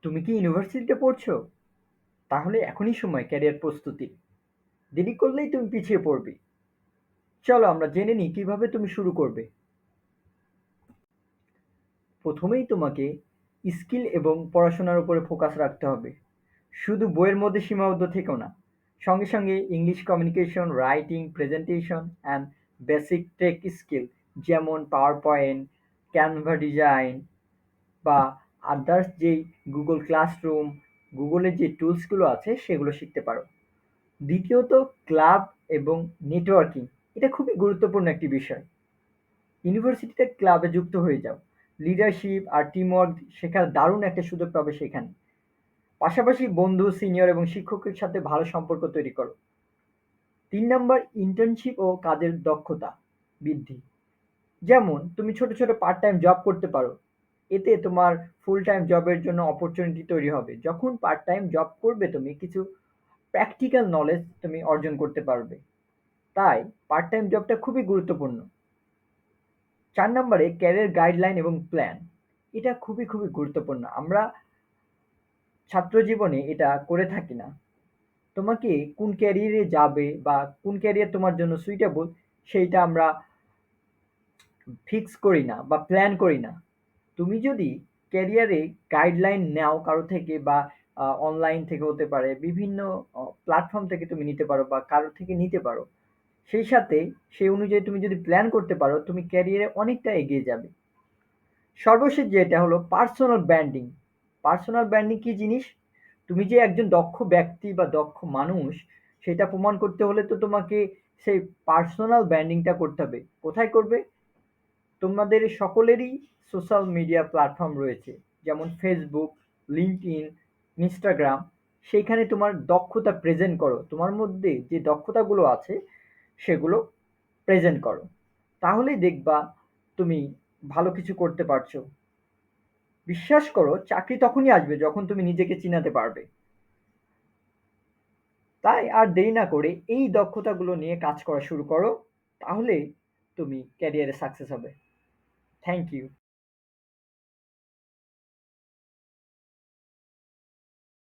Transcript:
তুমি কি ইউনিভার্সিটিতে পড়ছো? তাহলে এখনই সময় ক্যারিয়ার প্রস্তুতি। দেরি করলেই তুমি পিছিয়ে পড়বে। চলো আমরা জেনে নিই কিভাবে তুমি শুরু করবে। প্রথমেই তোমাকে স্কিল এবং পড়াশোনার উপরে ফোকাস রাখতে হবে। শুধু বইয়ের মধ্যে সীমাবদ্ধ থেকো না। সঙ্গে সঙ্গে English communication, writing, presentation and basic tech skill যেমন পাওয়ার পয়েন্ট, ক্যানভা ডিজাইন বা আদার্স যেই গুগল ক্লাসরুম, গুগলের যে টুলসগুলো আছে সেগুলো শিখতে পারো। দ্বিতীয়ত ক্লাব এবং নেটওয়ার্কিং। এটা খুবই গুরুত্বপূর্ণ একটি বিষয়। ইউনিভার্সিটিতে ক্লাবে যুক্ত হয়ে যাও। লিডারশিপ আর টিমওয়ার্ক শেখার দারুণ একটা সুযোগ পাবে সেখানে। পাশাপাশি বন্ধু, সিনিয়র এবং শিক্ষকের সাথে ভালো সম্পর্ক তৈরি করো। ৩ নাম্বার ইন্টার্নশিপ ও কাজের দক্ষতা বৃদ্ধি। যেমন তুমি ছোট, ছোট পার্ট টাইম জব করতে পারো। এতে তোমার ফুল টাইম জবের জন্য অপরচুনিটি তৈরি হবে। যখন পার্ট টাইম জব করবে তুমি কিছু প্র্যাকটিক্যাল নলেজ তুমি অর্জন করতে পারবে। তাই পার্ট টাইম জবটা খুবই গুরুত্বপূর্ণ। ৪ নম্বরে ক্যারিয়ার গাইডলাইন এবং প্ল্যান। এটা খুবই, খুবই গুরুত্বপূর্ণ। আমরা ছাত্র জীবনে এটা করে থাকি না। তোমাকে কোন ক্যারিয়ারে যাবে বা কোন ক্যারিয়ার তোমার জন্য সুইটেবল সেইটা আমরা ফিক্স করি না বা প্ল্যান করি না। তুমি যদি ক্যারিয়ারে গাইডলাইন নাও কারো থেকে বা অনলাইন থেকে হতে পারে, বিভিন্ন প্ল্যাটফর্ম থেকে তুমি নিতে পারো বা কারো থেকে নিতে পারো। সেই সাথে সেই অনুযায়ী তুমি যদি প্ল্যান করতে পারো, তুমি ক্যারিয়ারে অনেকটা এগিয়ে যাবে। সর্বশেষ যেটা হলো পার্সোনাল ব্র্যান্ডিং। পার্সোনাল ব্র্যান্ডিং কি জিনিস? তুমি যে একজন দক্ষ ব্যক্তি বা দক্ষ মানুষ, সেটা প্রমাণ করতে হলে তো তোমাকে সেই পার্সোনাল ব্র্যান্ডিংটা করতে হবে। কোথায় করবে? তোমাদের সকলেরই সোশ্যাল মিডিয়া প্ল্যাটফর্ম রয়েছে। যেমন ফেসবুক, লিঙ্কডইন, ইনস্টাগ্রাম। সেইখানে তোমার দক্ষতা প্রেজেন্ট করো। তোমার মধ্যে যে দক্ষতাগুলো আছে সেগুলো প্রেজেন্ট করো। তাহলেই দেখবা তুমি ভালো কিছু করতে পারছো। বিশ্বাস করো চাকরি তখনই আসবে যখন তুমি নিজেকে চিনাতে পারবে। তাই আর দেরি না করে এই দক্ষতাগুলো নিয়ে কাজ করা শুরু করো। তাহলেই তুমি ক্যারিয়ারে সাকসেস হবে। Thank you.